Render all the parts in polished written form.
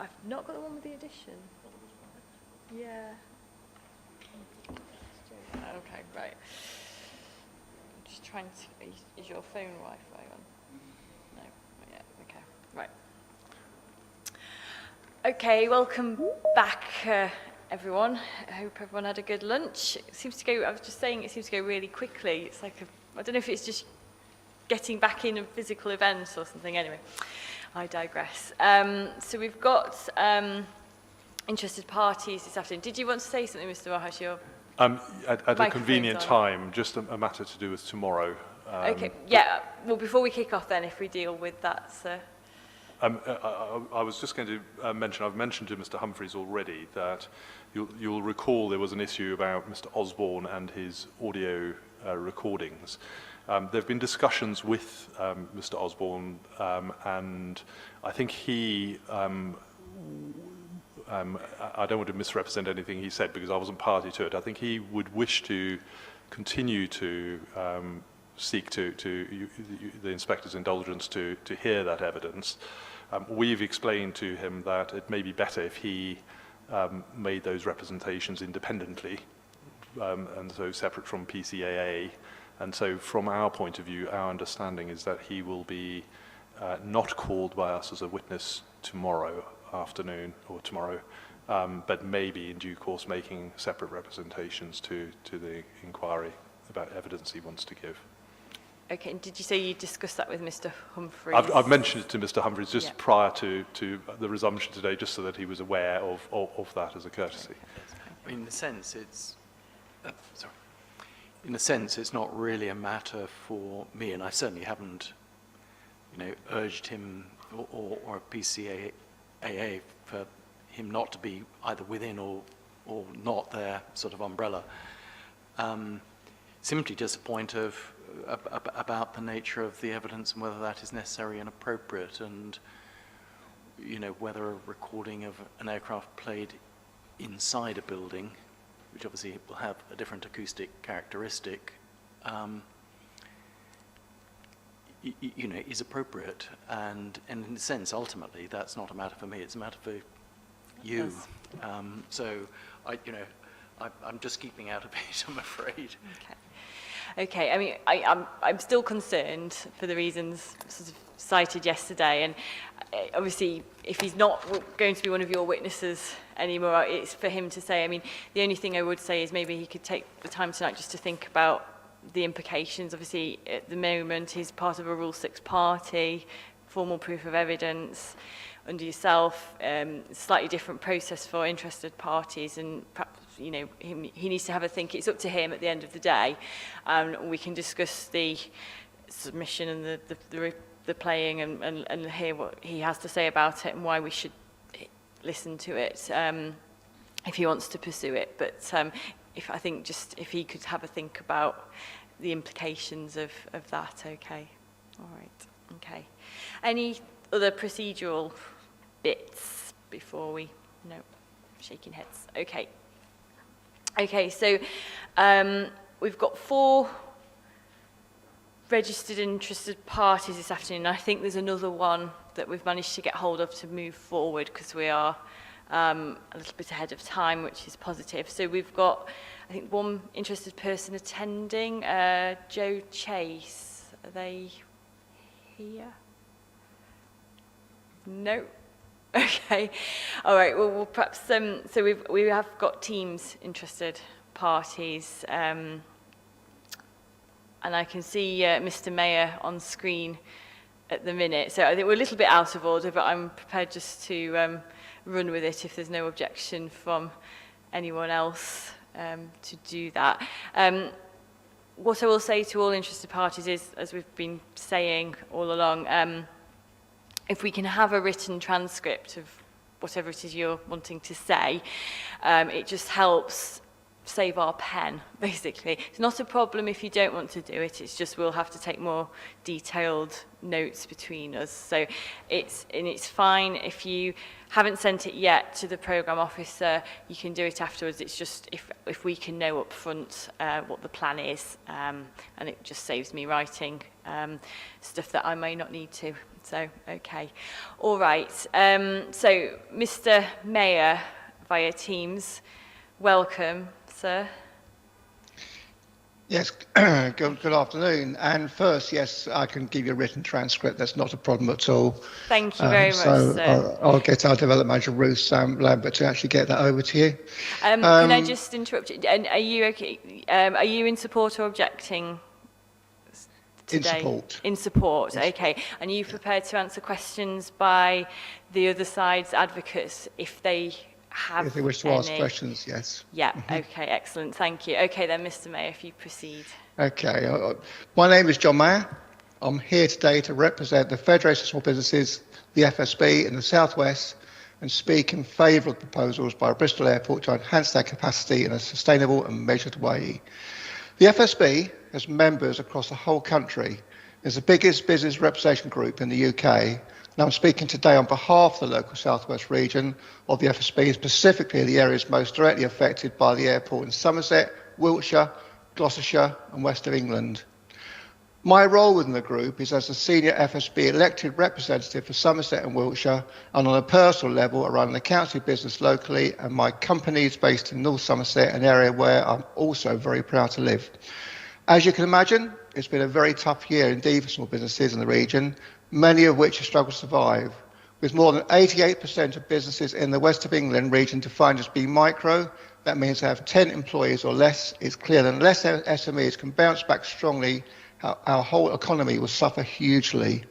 I've not got the one with the addition. Yeah. Okay, right. I'm just trying to. Is your phone Wi-Fi on? No. Yeah. Okay. Right. Okay. Welcome back, everyone. I hope everyone had a good lunch. It seems to go. I was just saying, it seems to go really quickly. It's like I don't know if it's just getting back in a physical event or something. Anyway, I digress. So we've got interested parties this afternoon. Did you want to say something, Mr. Wahash? At a convenient time, just a matter to do with tomorrow. Okay, yeah. Well, before we kick off then, if we deal with that, sir. I was just going to mention, I've mentioned to Mr. Humphreys already that you'll recall there was an issue about Mr. Osborne and his audio recordings. There have been discussions with Mr. Osborne, and I think he, I don't want to misrepresent anything he said because I wasn't party to it. I think he would wish to continue to seek to the inspector's indulgence to hear that evidence. We've explained to him that it may be better if he made those representations independently, and so separate from PCAA. And so from our point of view, our understanding is that he will be not called by us as a witness tomorrow afternoon or tomorrow, but maybe in due course making separate representations to the inquiry about evidence he wants to give. Okay, and did you say you discussed that with Mr. Humphreys? I've mentioned it to Mr. Humphreys just prior to the resumption today, just so that he was aware of that as a courtesy. In a sense, it's not really a matter for me, and I certainly haven't, urged him or PCAA for him not to be either within or not their sort of umbrella. Simply just a point of about the nature of the evidence and whether that is necessary and appropriate, and whether a recording of an aircraft played inside a building, which obviously will have a different acoustic characteristic, is appropriate, and in a sense, ultimately, that's not a matter for me; it's a matter for you. So, I'm just keeping out of it, I'm afraid. Okay. I mean, I'm still concerned for the reasons sort of cited yesterday, and obviously, if he's not going to be one of your witnesses anymore, it's for him to say. I mean, the only thing I would say is maybe he could take the time tonight just to think about the implications. Obviously, at the moment, he's part of a Rule 6 party, formal proof of evidence under yourself, slightly different process for interested parties, and perhaps, he needs to have a think. It's up to him at the end of the day. We can discuss the submission and the playing and hear what he has to say about it and why we should listen to it if he wants to pursue it. But if he could have a think about the implications of that, okay. All right, okay. Any other procedural bits before we, no, shaking heads, okay. Okay, so we've got 4 registered interested parties this afternoon. I think there's another one that we've managed to get hold of to move forward because we are a little bit ahead of time, which is positive. So we've got, I think, one interested person attending, Joe Chase. Are they here? No. Okay. All right. Well, we'll perhaps. So we have got teams interested parties, and I can see Mr. Mayor on screen at the minute. So I think we're a little bit out of order, but I'm prepared just to run with it if there's no objection from anyone else to do that. What I will say to all interested parties is, as we've been saying all along, if we can have a written transcript of whatever it is you're wanting to say, it just helps save our pen, basically. It's not a problem if you don't want to do it, it's just we'll have to take more detailed notes between us. So it's fine if you haven't sent it yet to the programme officer, you can do it afterwards. It's just if we can know up front what the plan is, and it just saves me writing stuff that I may not need to So, okay. All right. So, Mr. Mayor, via Teams, welcome, sir. Yes, good afternoon. And first, yes, I can give you a written transcript. That's not a problem at all. Thank you very much, sir. I'll get our development manager, Ruth Lambert, to actually get that over to you. Can I just interrupt you? And are you okay? Are you in support or objecting today? In support. In support, Yes. okay. And are you prepared to answer questions by the other side's advocates if they have If they wish to any? ask questions, yes. Yeah, okay, excellent, thank you. Okay then, Mr. Mayor, if you proceed. Okay. My name is John Mayer. I'm here today to represent the Federation of Small Businesses, the FSB, in the South West, and speak in favour of proposals by Bristol Airport to enhance their capacity in a sustainable and measured way. The FSB has members across the whole country. It's the biggest business representation group in the UK. And I'm speaking today on behalf of the local South West region of the FSB, specifically the areas most directly affected by the airport in Somerset, Wiltshire, Gloucestershire and West of England. My role within the group is as a senior FSB elected representative for Somerset and Wiltshire, and on a personal level I run an accounting business locally, and my company is based in North Somerset, an area where I'm also very proud to live. As you can imagine, it's been a very tough year indeed for small businesses in the region, many of which have struggled to survive. With more than 88% of businesses in the West of England region defined as being micro, that means they have 10 employees or less. It's clear that unless SMEs can bounce back strongly, our whole economy will suffer hugely.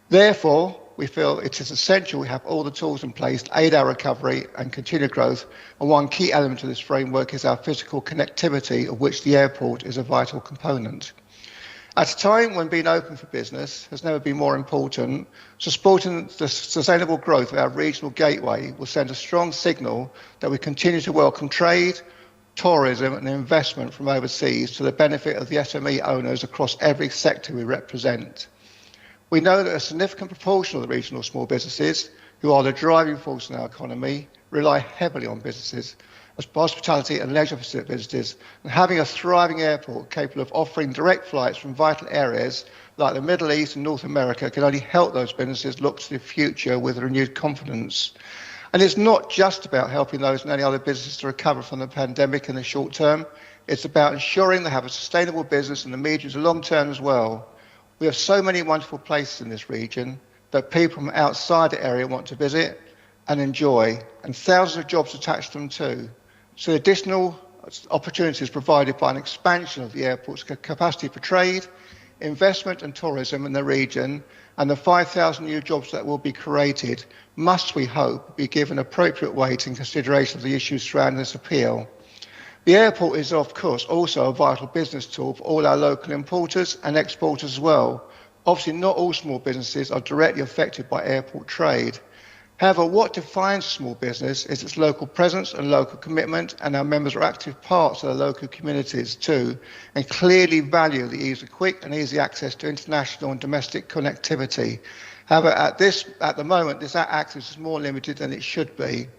Therefore, we feel it is essential we have all the tools in place to aid our recovery and continued growth, and one key element of this framework is our physical connectivity, of which the airport is a vital component. At a time when being open for business has never been more important, supporting the sustainable growth of our regional gateway will send a strong signal that we continue to welcome trade, tourism and investment from overseas to the benefit of the SME owners across every sector we represent. We know that a significant proportion of the regional small businesses, who are the driving force in our economy, rely heavily on businesses as hospitality and leisure visitors, and having a thriving airport capable of offering direct flights from vital areas like the Middle East and North America can only help those businesses look to the future with renewed confidence. And it's not just about helping those and any other businesses to recover from the pandemic in the short term, it's about ensuring they have a sustainable business in the medium to long term as well. We have so many wonderful places in this region that people from outside the area want to visit and enjoy, and thousands of jobs attached to them too. So the additional opportunities provided by an expansion of the airport's capacity for trade, investment and tourism in the region, and the 5,000 new jobs that will be created must, we hope, be given appropriate weight in consideration of the issues surrounding this appeal. The airport is, of course, also a vital business tool for all our local importers and exporters as well. Obviously, not all small businesses are directly affected by airport trade. However, what defines small business is its local presence and local commitment, and our members are active parts of the local communities too, and clearly value the ease of quick and easy access to international and domestic connectivity. However, at the moment, this access is more limited than it should be.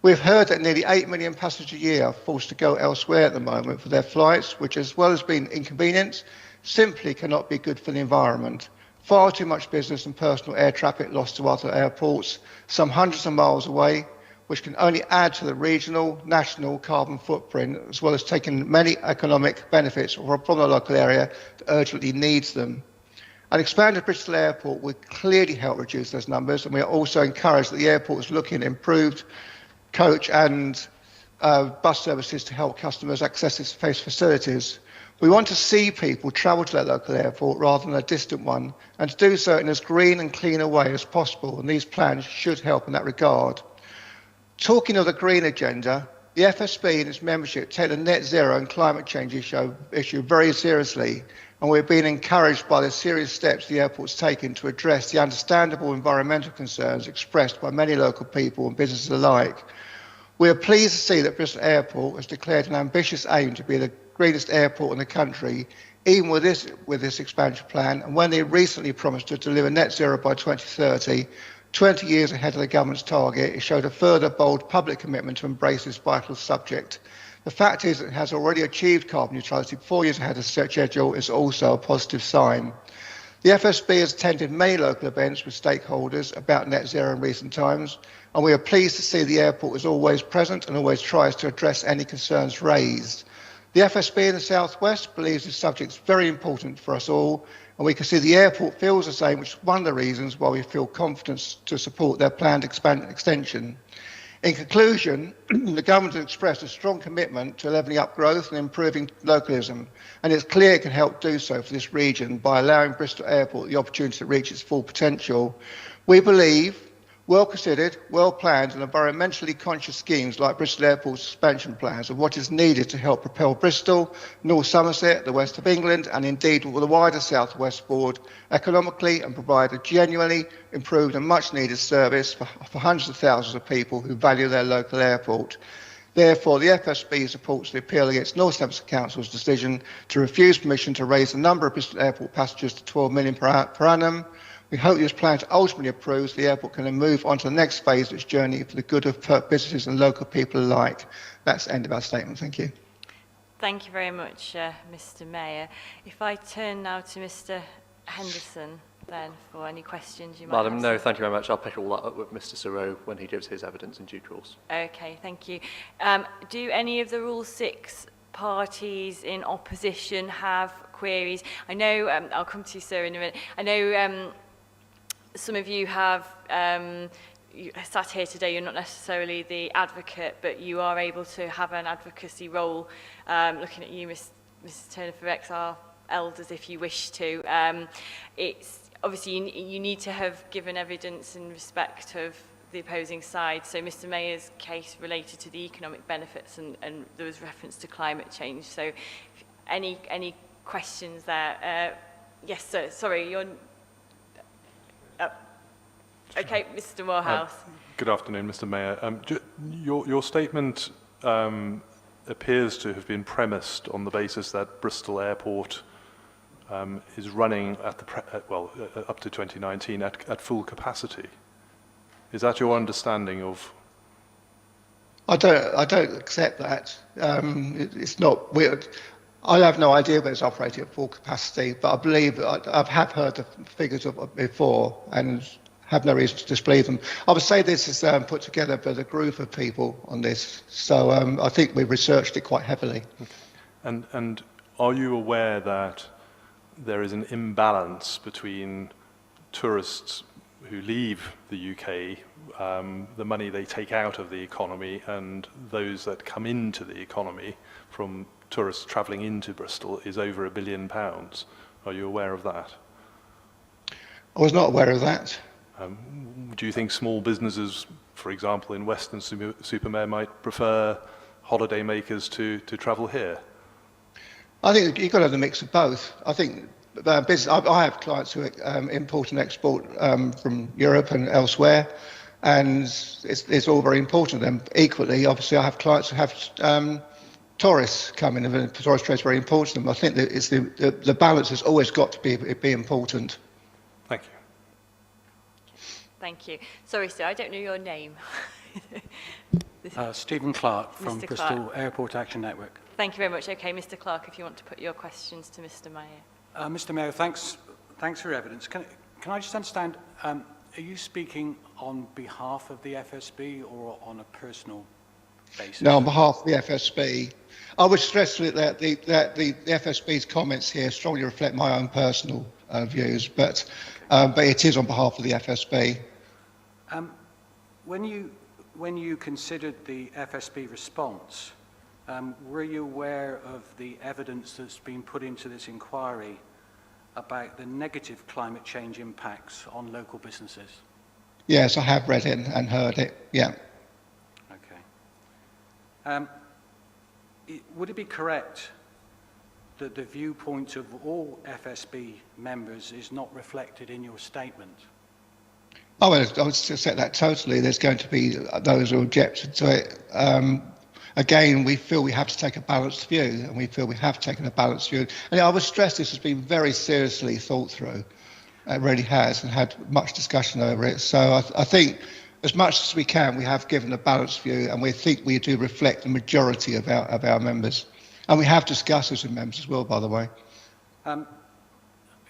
We've heard that nearly 8 million passengers a year are forced to go elsewhere at the moment for their flights, which, as well as being inconvenient, simply cannot be good for the environment. Far too much business and personal air traffic lost to other airports, some hundreds of miles away, which can only add to the regional, national carbon footprint, as well as taking many economic benefits from the local area that urgently needs them. An expanded Bristol Airport would clearly help reduce those numbers, and we are also encouraged that the airport is looking at improved coach and bus services to help customers access its facilities. We want to see people travel to their local airport rather than a distant one, and to do so in as green and clean a way as possible, and these plans should help in that regard. Talking of the green agenda, the FSB and its membership take the net zero and climate change issue very seriously, and we've been encouraged by the serious steps the airport's taken to address the understandable environmental concerns expressed by many local people and businesses alike. We are pleased to see that Bristol Airport has declared an ambitious aim to be the greenest airport in the country, even with this expansion plan, and when they recently promised to deliver net zero by 2030, 20 years ahead of the government's target, it showed a further bold public commitment to embrace this vital subject. The fact is that it has already achieved carbon neutrality 4 years ahead of schedule is also a positive sign. The FSB has attended many local events with stakeholders about net zero in recent times, and we are pleased to see the airport is always present and always tries to address any concerns raised. The FSB in the South West believes this subject is very important for us all, and we can see the airport feels the same, which is one of the reasons why we feel confident to support their planned extension. In conclusion, the government has expressed a strong commitment to levelling up growth and improving localism, and it's clear it can help do so for this region by allowing Bristol Airport the opportunity to reach its full potential. We believe well-considered, well-planned and environmentally conscious schemes like Bristol Airport's expansion plans are what is needed to help propel Bristol, North Somerset, the west of England and indeed the wider South West forward economically and provide a genuinely improved and much needed service for hundreds of thousands of people who value their local airport. Therefore, the FSB supports the appeal against North Somerset Council's decision to refuse permission to raise the number of Bristol Airport passengers to 12 million per annum. We hope this plan ultimately approves the airport can then move on to the next phase of its journey for the good of businesses and local people alike. That's the end of our statement. Thank you. Thank you very much, Mr. Mayor. If I turn now to Mr. Henderson, then for any questions you might Madam, have. no, thank you very much. I'll pick all that up with Mr. Serow when he gives his evidence in due course. Okay, thank you. Do any of the Rule 6 parties in opposition have queries? I know, I'll come to you, sir, in a minute. I know some of you have you sat here today, you're not necessarily the advocate, but you are able to have an advocacy role, looking at you, Mrs. Turner, for XR elders, if you wish to. It's obviously you need to have given evidence in respect of the opposing side. So Mr. Mayor's case related to the economic benefits, and there was reference to climate change. So any questions there? Yes, sir. Sorry, you're... Okay, Mr. Morehouse. Good afternoon, Mr. Mayor. Your statement appears to have been premised on the basis that Bristol Airport is running at up to 2019 at full capacity. Is that your understanding of? I don't accept that. It's not weird. I have no idea whether it's operating at full capacity, but I believe I have heard the figures before and have no reason to disbelieve them. I would say this is put together by a group of people on this, so I think we've researched it quite heavily. Okay. And are you aware that there is an imbalance between tourists who leave the UK, the money they take out of the economy, and those that come into the economy from tourists travelling into Bristol is over £1 billion? Are you aware of that? I was not aware of that. Do you think small businesses, for example, in Western Supermare might prefer holiday makers to travel here? I think you've got to have a mix of both. I think I have clients who import and export from Europe and elsewhere, and it's all very important to them. Equally, obviously, I have clients who have tourists coming, and the tourist trade is very important to them. I think that it's the balance has always got to be important. Thank you. Thank you. Sorry, sir, I don't know your name. Stephen Clark from Mr. Bristol Clark. Airport Action Network. Thank you very much. Okay, Mr. Clark, if you want to put your questions to Mr. Mayor. Mr. Mayor, thanks for your evidence. Can I just understand, are you speaking on behalf of the FSB or on a personal basis? No, on behalf of the FSB. I would stress that the FSB's comments here strongly reflect my own personal views, but it is on behalf of the FSB. When you considered the FSB response, were you aware of the evidence that's been put into this inquiry about the negative climate change impacts on local businesses? Yes, I have read it and heard it, yeah. Okay. Would it be correct that the viewpoint of all FSB members is not reflected in your statement? Oh, well, I would accept that totally. There's going to be those who object to it. Again, we feel we have to take a balanced view, and we feel we have taken a balanced view. And I would stress this has been very seriously thought through. It really has, and had much discussion over it. So I think as much as we can, we have given a balanced view, and we think we do reflect the majority of our members. And we have discussed this with members as well, by the way.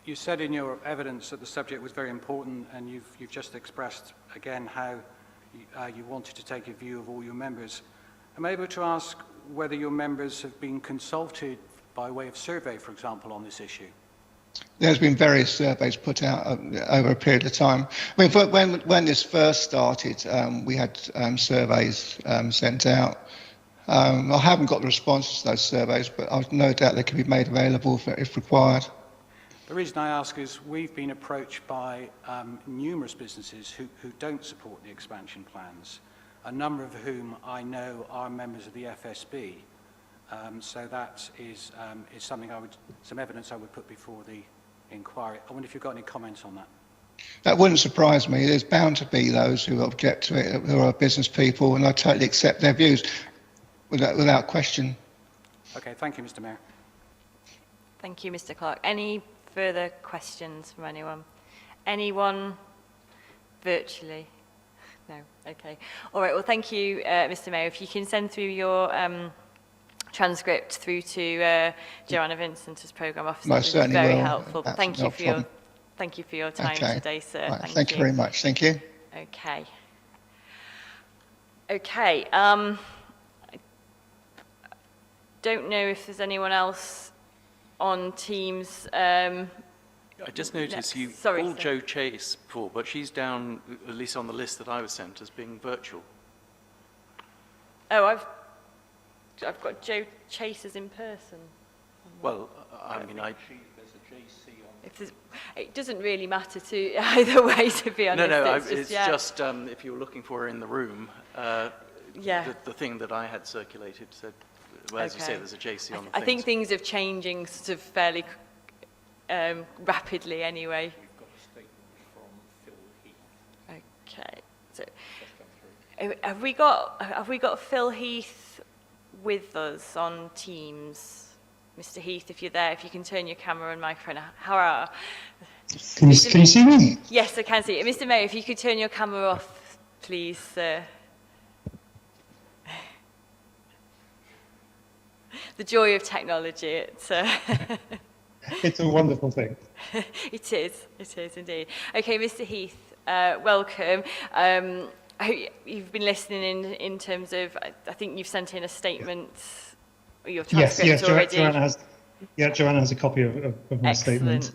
You said in your evidence that the subject was very important, and you've just expressed again how you wanted to take a view of all your members. Am I able to ask whether your members have been consulted by way of survey, for example, on this issue? There's been various surveys put out over a period of time. I mean, when this first started, we had surveys sent out. I haven't got the responses to those surveys, but I've no doubt they can be made available if required. The reason I ask is we've been approached by numerous businesses who don't support the expansion plans, a number of whom I know are members of the FSB. So that is something some evidence I would put before the inquiry. I wonder if you've got any comments on that. That wouldn't surprise me. There's bound to be those who object to it, who are business people, and I totally accept their views without question. Okay, thank you, Mr. Mayor. Thank you, Mr. Clark. Any further questions from anyone? Anyone virtually? No? Okay. All right, well, thank you, Mr. Mayor. If you can send through your transcript through to Joanna Vincent as Programme Officer, Most it would be very will. helpful. Thank you for your time today, sir. Right, thank you very much. Thank you. Okay. Okay. I don't know if there's anyone else on Teams. I just noticed you Sorry, called sir. Jo Chase before, but she's down, at least on the list that I was sent, as being virtual. Oh, I've got Jo Chase as in person. Well, I mean, It doesn't really matter to either way, to be honest. it's just if you were looking for her in the room, Yeah. the thing that I had circulated said, well, as you say, there's a JC on the I think things are changing sort of fairly rapidly anyway. We've got a statement from Phil Heath. Okay. So, have we got Phil Heath with us on Teams? Mr. Heath, if you're there, if you can turn your camera and microphone. Hurrah. Can you see me? Yes, I can see it. Mr. Mayor, if you could turn your camera off, please, sir. The joy of technology. It's It's a wonderful thing. it is indeed. Okay, Mr. Heath, welcome. I hope you've been listening in terms of, I think you've sent in a statement, or your transcript already. Joanna has a copy of my Excellent. statement.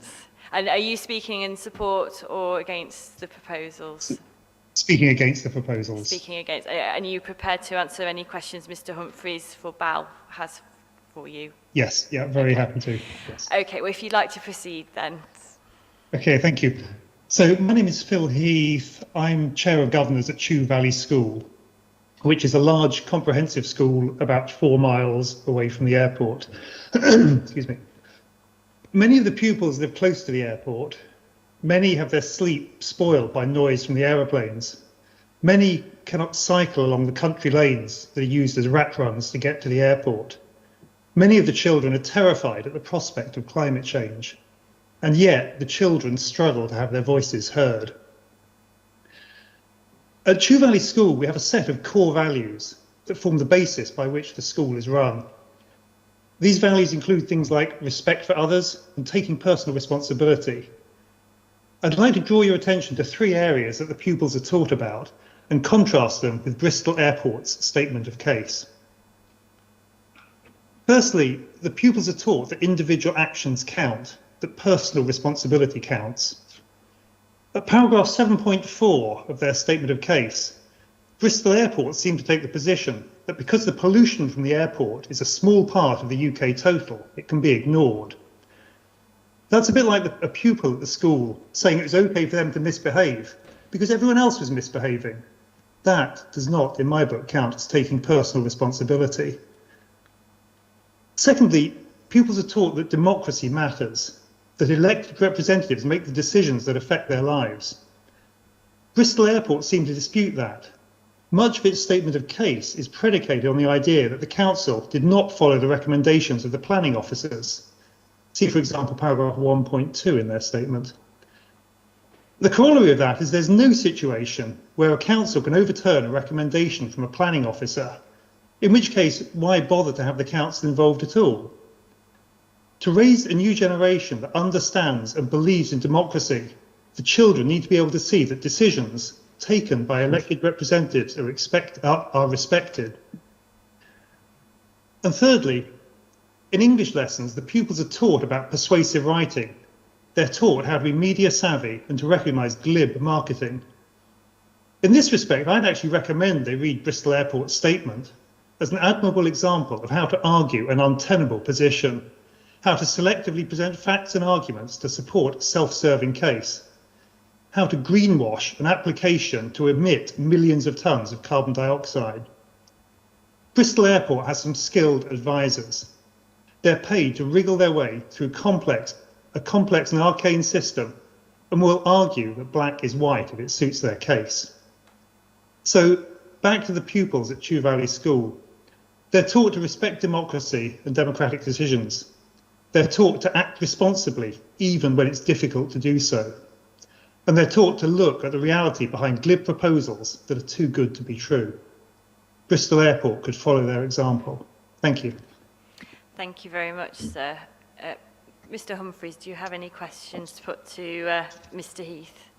And are you speaking in support or against the proposals? Speaking against the proposals. Speaking against. And are you prepared to answer any questions Mr. Humphreys for BAL has for you? Yes, very happy to. Yes. Okay, well, if you'd like to proceed then. Okay, thank you. So my name is Phil Heath. I'm Chair of Governors at Chew Valley School, which is a large comprehensive school about 4 miles away from the airport. Excuse me. Many of the pupils live close to the airport. Many have their sleep spoiled by noise from the aeroplanes. Many cannot cycle along the country lanes that are used as rat runs to get to the airport. Many of the children are terrified at the prospect of climate change, and yet the children struggle to have their voices heard. At Chew Valley School, we have a set of core values that form the basis by which the school is run. These values include things like respect for others and taking personal responsibility. I'd like to draw your attention to 3 areas that the pupils are taught about and contrast them with Bristol Airport's statement of case. Firstly, the pupils are taught that individual actions count, that personal responsibility counts. At paragraph 7.4 of their statement of case, Bristol Airport seem to take the position that because the pollution from the airport is a small part of the UK total, it can be ignored. That's a bit like a pupil at the school saying it was okay for them to misbehave because everyone else was misbehaving. That does not, in my book, count as taking personal responsibility. Secondly, pupils are taught that democracy matters, that elected representatives make the decisions that affect their lives. Bristol Airport seemed to dispute that. Much of its statement of case is predicated on the idea that the council did not follow the recommendations of the planning officers. See, for example, paragraph 1.2 in their statement. The corollary of that is there's no situation where a council can overturn a recommendation from a planning officer, in which case, why bother to have the council involved at all? To raise a new generation that understands and believes in democracy, the children need to be able to see that decisions taken by elected representatives are respected. And thirdly, in English lessons, the pupils are taught about persuasive writing. They're taught how to be media savvy and to recognise glib marketing. In this respect, I'd actually recommend they read Bristol Airport's statement as an admirable example of how to argue an untenable position, how to selectively present facts and arguments to support a self-serving case, how to greenwash an application to emit millions of tonnes of carbon dioxide. Bristol Airport has some skilled advisors. They're paid to wriggle their way through a complex and arcane system, and will argue that black is white if it suits their case. So back to the pupils at Chew Valley School. They're taught to respect democracy and democratic decisions. They're taught to act responsibly, even when it's difficult to do so. And they're taught to look at the reality behind glib proposals that are too good to be true. Bristol Airport could follow their example. Thank you. Thank you very much, sir. Mr. Humphreys, do you have any questions to put to Mr. Heath?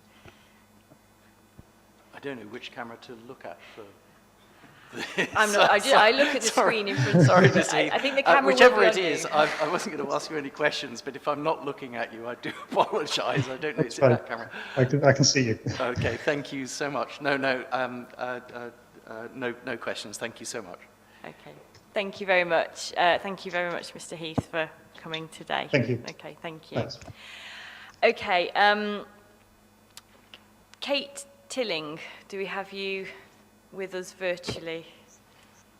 I don't know which camera to look at for I'm not. I look at the screen in front of Sorry, me. Miss Heath. I think the camera whichever will it be on is, you. I wasn't going to ask you any questions, but if I'm not looking at you, I do apologise. I don't know it's in Fine. that camera. I can see you. Okay, thank you so much. No questions. Thank you so much. Okay. Thank you very much. Thank you very much, Mr. Heath, for coming today. Thank you. Okay, thank you. Thanks. Okay, Kate Tilling, do we have you with us virtually?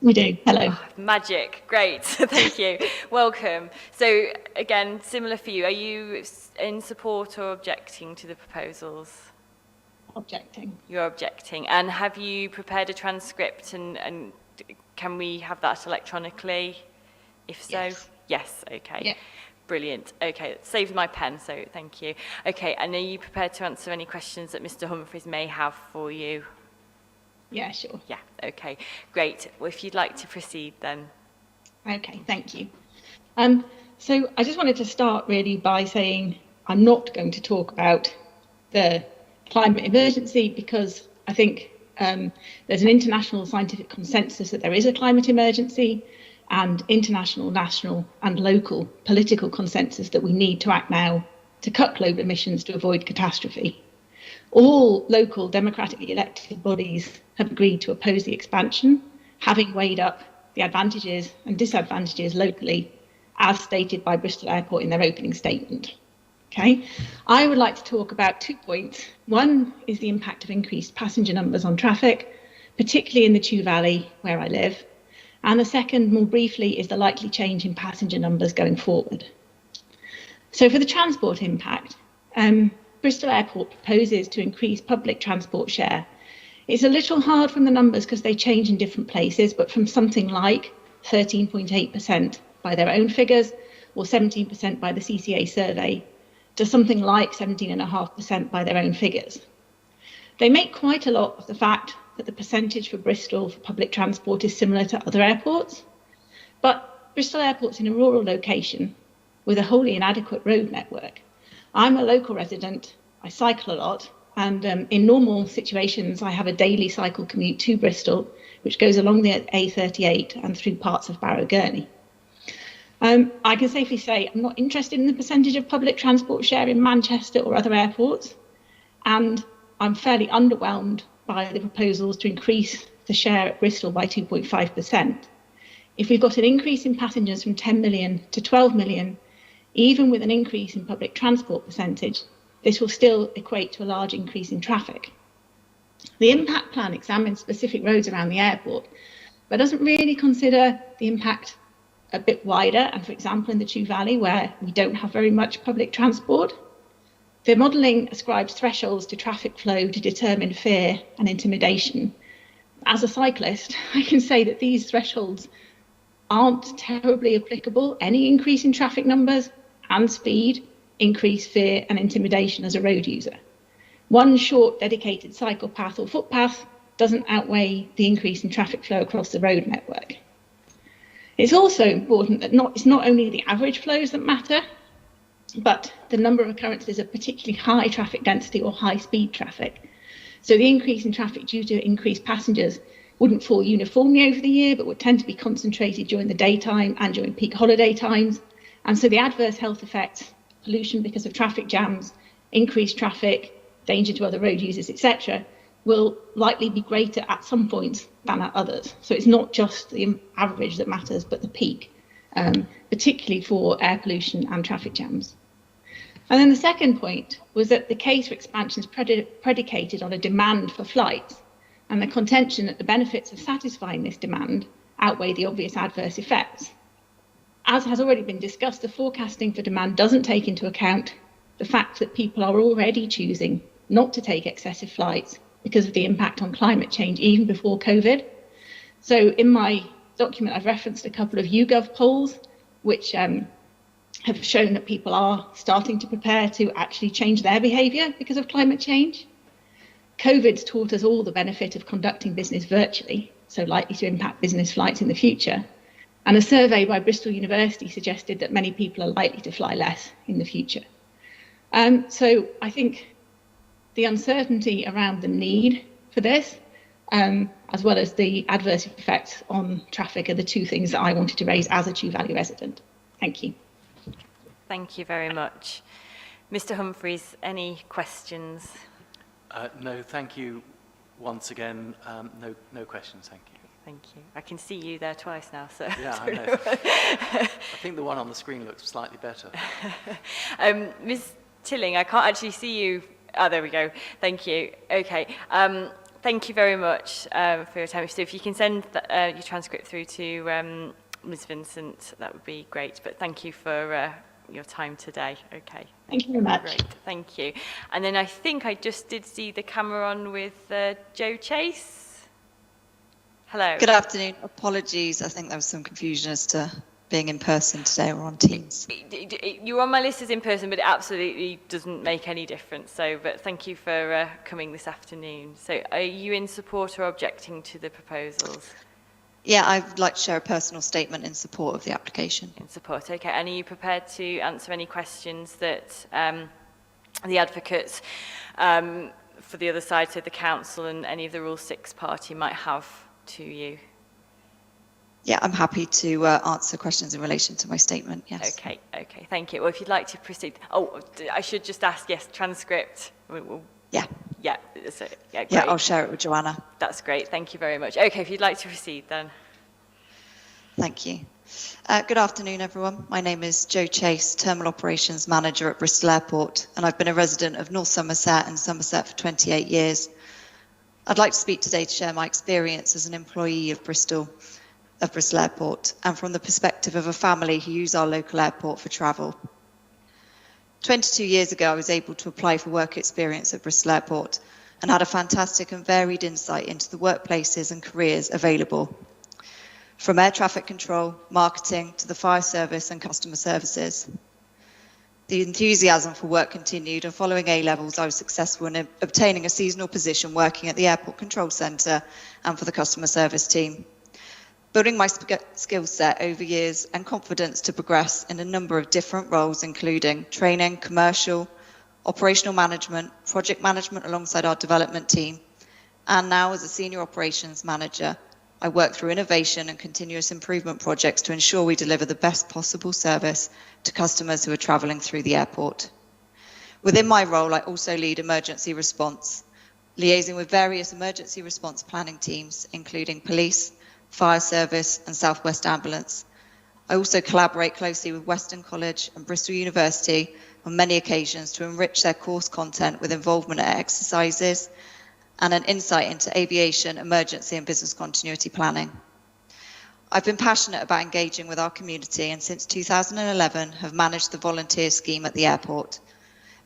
We do. Hello. Oh, magic. Great. Thank you. Welcome. So again, similar for you. Are you in support or objecting to the proposals? Objecting. You're objecting. And have you prepared a transcript and can we have that electronically? If so? Yes. Yes. Okay. Yeah. Brilliant. Okay, it saves my pen, so thank you. Okay, and are you prepared to answer any questions that Mr. Humphreys may have for you? Yeah, sure. Yeah, okay, great. Well, if you'd like to proceed then. Okay, thank you. So I just wanted to start really by saying I'm not going to talk about the climate emergency because I think there's an international scientific consensus that there is a climate emergency and international, national and local political consensus that we need to act now to cut global emissions to avoid catastrophe. All local democratically elected bodies have agreed to oppose the expansion, having weighed up the advantages and disadvantages locally, as stated by Bristol Airport in their opening statement. Okay, I would like to talk about 2 points. One is the impact of increased passenger numbers on traffic, particularly in the Chew Valley where I live. And the second, more briefly, is the likely change in passenger numbers going forward. So for the transport impact, Bristol Airport proposes to increase public transport share. It's a little hard from the numbers because they change in different places, but from something like 13.8% by their own figures or 17% by the CCA survey to something like 17.5% by their own figures. They make quite a lot of the fact that the percentage for Bristol for public transport is similar to other airports, but Bristol Airport's in a rural location with a wholly inadequate road network. I'm a local resident, I cycle a lot, and in normal situations I have a daily cycle commute to Bristol, which goes along the A38 and through parts of Barrow Gurney. I can safely say I'm not interested in the percentage of public transport share in Manchester or other airports, and I'm fairly underwhelmed by the proposals to increase the share at Bristol by 2.5%. If we've got an increase in passengers from 10 million to 12 million, even with an increase in public transport percentage, this will still equate to a large increase in traffic. The impact plan examines specific roads around the airport, but doesn't really consider the impact a bit wider, and for example in the Chew Valley where we don't have very much public transport. The modelling ascribes thresholds to traffic flow to determine fear and intimidation. As a cyclist, I can say that these thresholds aren't terribly applicable. Any increase in traffic numbers and speed increase fear and intimidation as a road user. One short dedicated cycle path or footpath doesn't outweigh the increase in traffic flow across the road network. It's also important that it's not only the average flows that matter, but the number of occurrences of particularly high traffic density or high speed traffic. So the increase in traffic due to increased passengers wouldn't fall uniformly over the year, but would tend to be concentrated during the daytime and during peak holiday times. And so the adverse health effects, pollution because of traffic jams, increased traffic, danger to other road users, etc., will likely be greater at some points than at others. So it's not just the average that matters, but the peak, particularly for air pollution and traffic jams. And then the second point was that the case for expansion is predicated on a demand for flights, and the contention that the benefits of satisfying this demand outweigh the obvious adverse effects. As has already been discussed, the forecasting for demand doesn't take into account the fact that people are already choosing not to take excessive flights because of the impact on climate change even before COVID. So in my document, I've referenced a couple of YouGov polls, which have shown that people are starting to prepare to actually change their behaviour because of climate change. COVID's taught us all the benefit of conducting business virtually, so likely to impact business flights in the future. And a survey by Bristol University suggested that many people are likely to fly less in the future. So I think the uncertainty around the need for this, as well as the adverse effects on traffic, are the two things that I wanted to raise as a Chew Valley resident. Thank you. Thank you very much. Mr. Humphreys, any questions? No, thank you once again. No questions, thank you. Thank you. I can see you there twice now, so. Yeah, I know. I think the one on the screen looks slightly better. Ms. Tilling, I can't actually see you. Oh, there we go. Thank you. Okay. Thank you very much for your time. So if you can send your transcript through to Ms. Vincent, that would be great. But thank you for your time today. Okay. Thank you very much. Great. Thank you. And then I think I just did see the camera on with Joe Chase. Hello. Good afternoon. Apologies. I think there was some confusion as to being in person today or on Teams. You're on my list as in person, but it absolutely doesn't make any difference. So, but thank you for coming this afternoon. So are you in support or objecting to the proposals? Yeah, I'd like to share a personal statement in support of the application. In support, okay. And are you prepared to answer any questions that the advocates for the other side, so the council and any of the Rule 6 party might have to you? Yeah, I'm happy to answer questions in relation to my statement, yes. Okay, thank you. Well, if you'd like to proceed. Oh, I should just ask, yes, transcript. Yeah. Yeah, so, yeah, great. Yeah, I'll share it with Joanna. That's great, thank you very much. Okay, if you'd like to proceed then. Thank you. Good afternoon, everyone. My name is Jo Chase, Terminal Operations Manager at Bristol Airport, and I've been a resident of North Somerset and Somerset for 28 years. I'd like to speak today to share my experience as an employee of Bristol Airport, and from the perspective of a family who use our local airport for travel. 22 years ago, I was able to apply for work experience at Bristol Airport and had a fantastic and varied insight into the workplaces and careers available, from air traffic control, marketing, to the fire service and customer services. The enthusiasm for work continued, and following A-levels, I was successful in obtaining a seasonal position working at the Airport Control Centre and for the customer service team. Building my skill set over years and confidence to progress in a number of different roles, including training, commercial, operational management, project management alongside our development team, and now as a senior operations manager, I work through innovation and continuous improvement projects to ensure we deliver the best possible service to customers who are travelling through the airport. Within my role, I also lead emergency response, liaising with various emergency response planning teams, including police, fire service and South West Ambulance. I also collaborate closely with Western College and Bristol University on many occasions to enrich their course content with involvement at exercises and an insight into aviation, emergency and business continuity planning. I've been passionate about engaging with our community, and since 2011 have managed the volunteer scheme at the airport,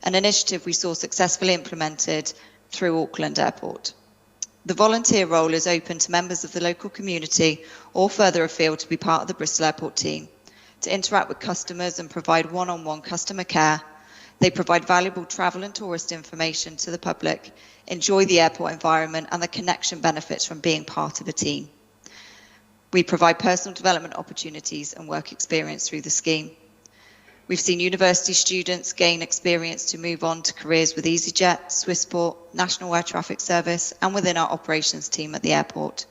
an initiative we saw successfully implemented through Auckland Airport. The volunteer role is open to members of the local community or further afield to be part of the Bristol Airport team, to interact with customers and provide one-on-one customer care. They provide valuable travel and tourist information to the public, enjoy the airport environment and the connection benefits from being part of a team. We provide personal development opportunities and work experience through the scheme. We've seen university students gain experience to move on to careers with EasyJet, Swissport, National Air Traffic Service, and within our operations team at the airport.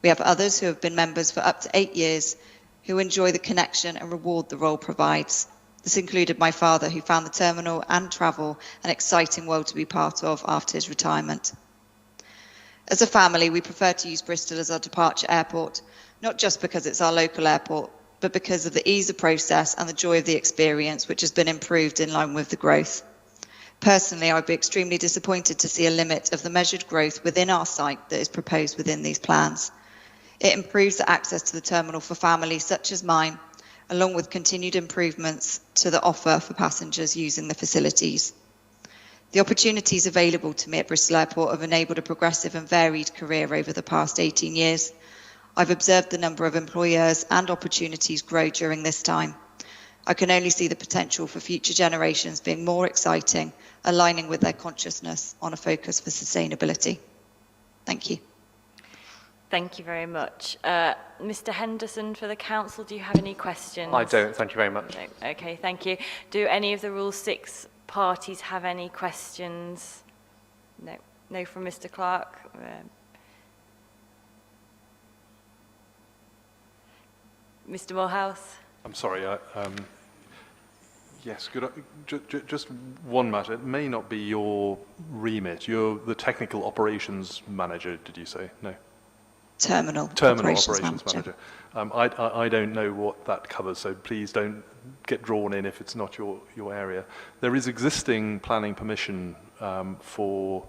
We have others who have been members for up to 8 years who enjoy the connection and reward the role provides. This included my father, who found the terminal and travel an exciting world to be part of after his retirement. As a family, we prefer to use Bristol as our departure airport, not just because it's our local airport, but because of the ease of process and the joy of the experience, which has been improved in line with the growth. Personally, I would be extremely disappointed to see a limit of the measured growth within our site that is proposed within these plans. It improves the access to the terminal for families such as mine, along with continued improvements to the offer for passengers using the facilities. The opportunities available to me at Bristol Airport have enabled a progressive and varied career over the past 18 years. I've observed the number of employers and opportunities grow during this time. I can only see the potential for future generations being more exciting, aligning with their consciousness on a focus for sustainability. Thank you. Thank you very much. Mr. Henderson for the council, do you have any questions? I don't, thank you very much. No. Okay, thank you. Do any of the Rule 6 parties have any questions? No. No from Mr. Clark? Mr. Morehouse? I'm sorry. Yes, just one matter. It may not be your remit. You're the technical operations manager, did you say? No. Terminal operations manager. I don't know what that covers, so please don't get drawn in if it's not your area. There is existing planning permission for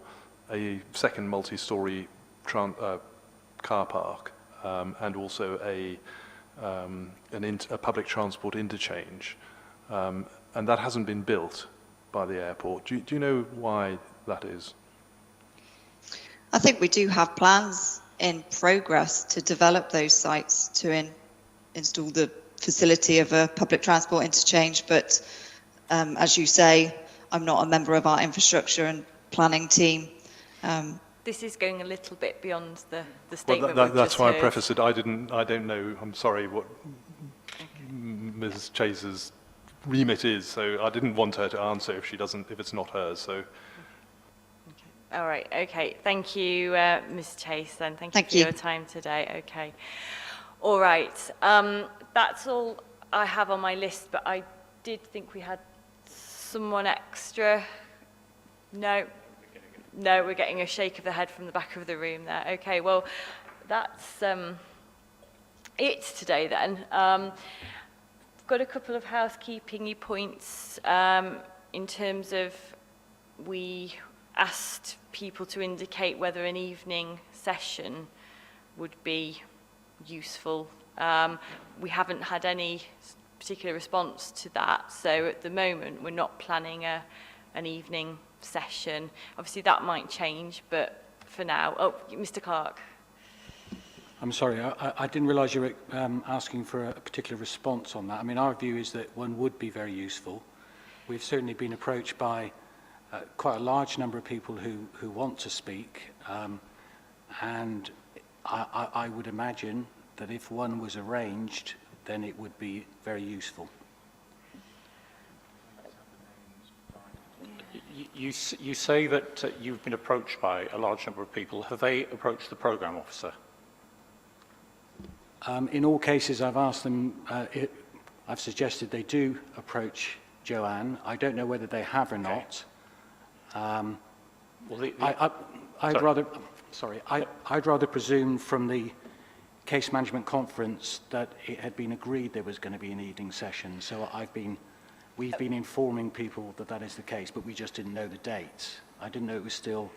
a second multi-storey car park and also a public transport interchange, and that hasn't been built by the airport. Do you know why that is? I think we do have plans in progress to develop those sites to install the facility of a public transport interchange, but as you say, I'm not a member of our infrastructure and planning team. This is going a little bit beyond the statement. Well, that's why I prefaced it. I don't know. I'm sorry what Ms. Chase's remit is, so I didn't want her to answer if it's not hers. So. All right, okay. Thank you, Ms. Chase, then. Thank you for your time today. Okay. All right. That's all I have on my list, but I did think we had someone extra. No. No, we're getting a shake of the head from the back of the room there. Okay, well, that's it today then. I've got a couple of housekeeping points in terms of we asked people to indicate whether an evening session would be useful. We haven't had any particular response to that, so at the moment we're not planning an evening session. Obviously that might change, but for now, Mr. Clark. I'm sorry, I didn't realise you were asking for a particular response on that. I mean, our view is that one would be very useful. We've certainly been approached by quite a large number of people who want to speak, and I would imagine that if one was arranged, then it would be very useful. You say that you've been approached by a large number of people. Have they approached the programme officer? In all cases, I've asked them, I've suggested they do approach Joanne. I don't know whether they have or not. I'd rather presume from the case management conference that it had been agreed there was going to be an evening session. So we've been informing people that that is the case, but we just didn't know the dates. I didn't know it was still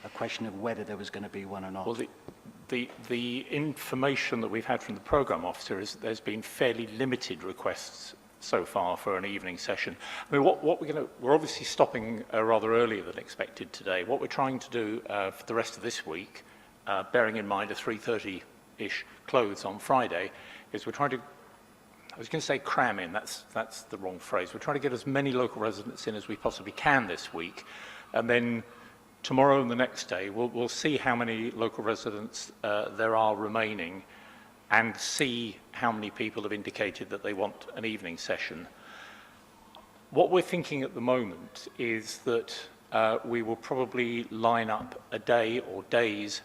a question of whether there was going to be one or not. Well, the information that we've had from the programme officer is there's been fairly limited requests so far for an evening session. I mean, we're obviously stopping rather earlier than expected today. What we're trying to do for the rest of this week, bearing in mind a 3:30-ish close on Friday, is we're trying to, I was going to say cram in, that's the wrong phrase. We're trying to get as many local residents in as we possibly can this week, and then tomorrow and the next day we'll see how many local residents there are remaining, and see how many people have indicated that they want an evening session. What we're thinking at the moment is that we will probably line up a day or days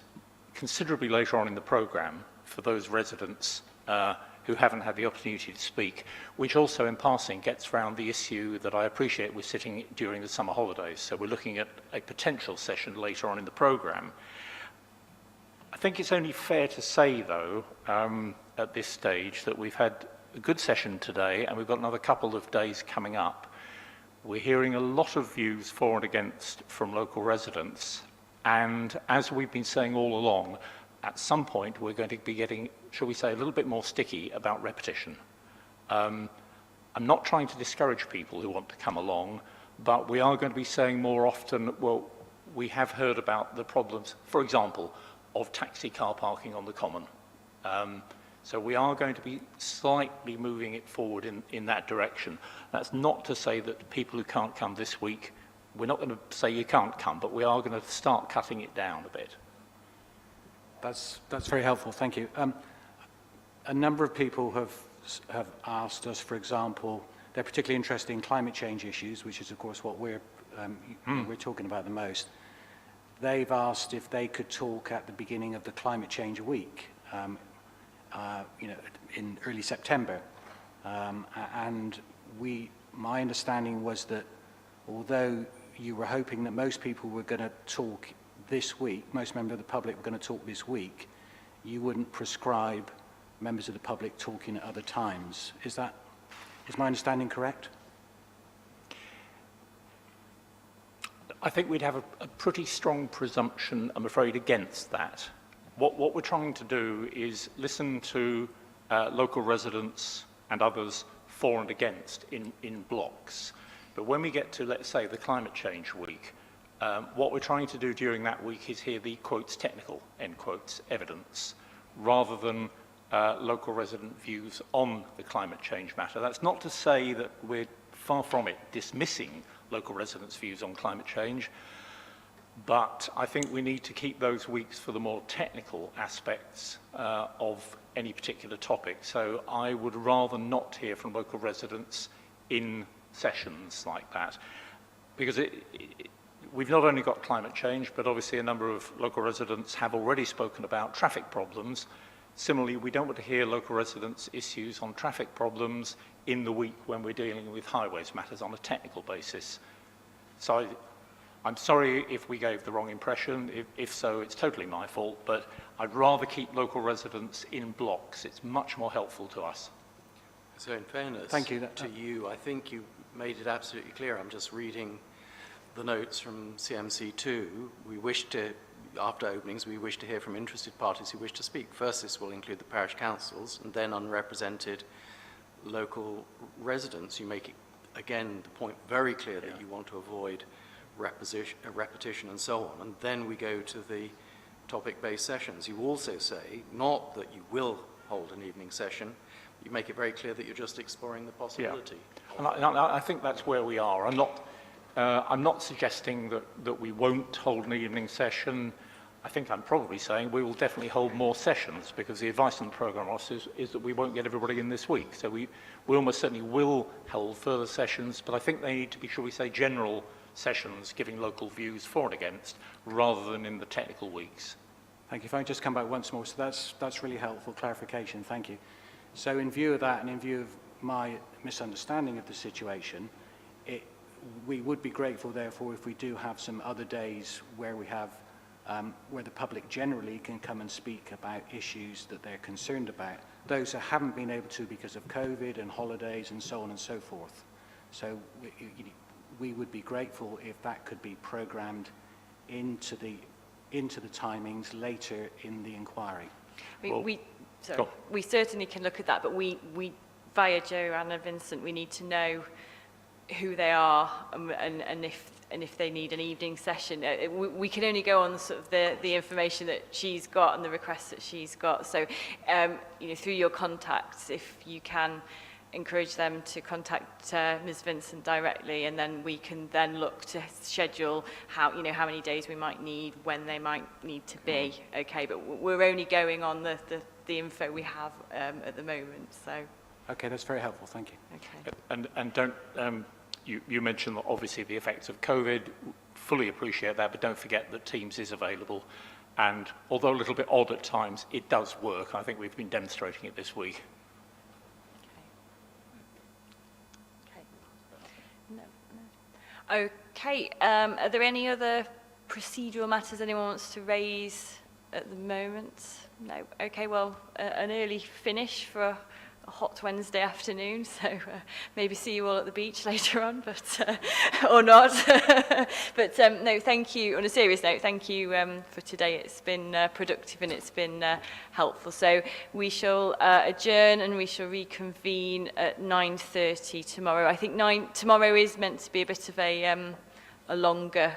considerably later on in the programme for those residents who haven't had the opportunity to speak, which also in passing gets around the issue that I appreciate we're sitting during the summer holidays. So we're looking at a potential session later on in the programme. I think it's only fair to say, though, at this stage, that we've had a good session today and we've got another couple of days coming up. We're hearing a lot of views for and against from local residents, and as we've been saying all along, at some point we're going to be getting, shall we say, a little bit more sticky about repetition. I'm not trying to discourage people who want to come along, but we are going to be saying more often, well, we have heard about the problems, for example, of taxi car parking on the common. So we are going to be slightly moving it forward in that direction. That's not to say that people who can't come this week, we're not going to say you can't come, but we are going to start cutting it down a bit. That's very helpful, thank you. A number of people have asked us, for example, they're particularly interested in climate change issues, which is of course what we're talking about the most. They've asked if they could talk at the beginning of the climate change week, in early September. And my understanding was that although you were hoping that most people were going to talk this week, most members of the public were going to talk this week, you wouldn't prescribe members of the public talking at other times. Is my understanding correct? I think we'd have a pretty strong presumption, I'm afraid, against that. What we're trying to do is listen to local residents and others for and against in blocks. But when we get to, let's say, the climate change week, what we're trying to do during that week is hear the, quotes, technical, end quotes, evidence, rather than local resident views on the climate change matter. That's not to say that we're far from it dismissing local residents' views on climate change, but I think we need to keep those weeks for the more technical aspects of any particular topic. So I would rather not hear from local residents in sessions like that, because we've not only got climate change, but obviously a number of local residents have already spoken about traffic problems. Similarly, we don't want to hear local residents' issues on traffic problems in the week when we're dealing with highways matters on a technical basis. So I'm sorry if we gave the wrong impression. If so, it's totally my fault, but I'd rather keep local residents in blocks. It's much more helpful to us. So in fairness Thank you. to you, I think you made it absolutely clear. I'm just reading the notes from CMC2. We wish to, after openings, we wish to hear from interested parties who wish to speak. First, this will include the parish councils, and then unrepresented local residents. You make it, again, the point very clear that you want to avoid repetition and so on. And then we go to the topic-based sessions. You also say, not that you will hold an evening session, you make it very clear that you're just exploring the possibility. Yeah. And I think that's where we are. I'm not suggesting that we won't hold an evening session. I think I'm probably saying we will definitely hold more sessions, because the advice from the programme officers is that we won't get everybody in this week. So we almost certainly will hold further sessions, but I think they need to be, shall we say, general sessions giving local views for and against, rather than in the technical weeks. Thank you. If I just come back once more, so that's really helpful clarification. Thank you. So in view of that, and in view of my misunderstanding of the situation, we would be grateful, therefore, if we do have some other days where we have, where the public generally can come and speak about issues that they're concerned about, those who haven't been able to because of COVID and holidays and so on and so forth. So we would be grateful if that could be programmed into the timings later in the inquiry. We certainly can look at that, but we via Joanne and Vincent, we need to know who they are and if they need an evening session. We can only go on sort of the information that she's got and the requests that she's got. So, through your contacts, if you can encourage them to contact Ms. Vincent directly, and then we can then look to schedule how, you know, how many days we might need, when they might need to be. Okay, but we're only going on the info we have at the moment, so. Okay, that's very helpful, thank you. Okay. And don't, you mentioned that obviously the effects of COVID, fully appreciate that, but don't forget that Teams is available. And although a little bit odd at times, it does work. I think we've been demonstrating it this week. Okay, are there any other procedural matters anyone wants to raise at the moment? No. Okay, well, an early finish for a hot Wednesday afternoon, so maybe see you all at the beach later on, but or not. But no, thank you. On a serious note, thank you for today. It's been productive and it's been helpful. So we shall adjourn and we shall reconvene at 9:30 tomorrow. I think tomorrow is meant to be a bit of a longer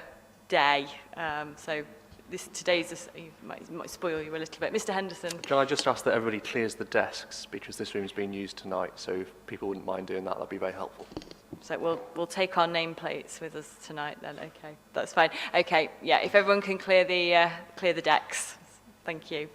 day, so today's might spoil you a little bit. Mr. Henderson. Can I just ask that everybody clears the desks, because this room's being used tonight, so if people wouldn't mind doing that, that'd be very helpful. So we'll take our nameplates with us tonight then. Okay, that's fine. Okay, yeah, if everyone can clear the decks. Thank you.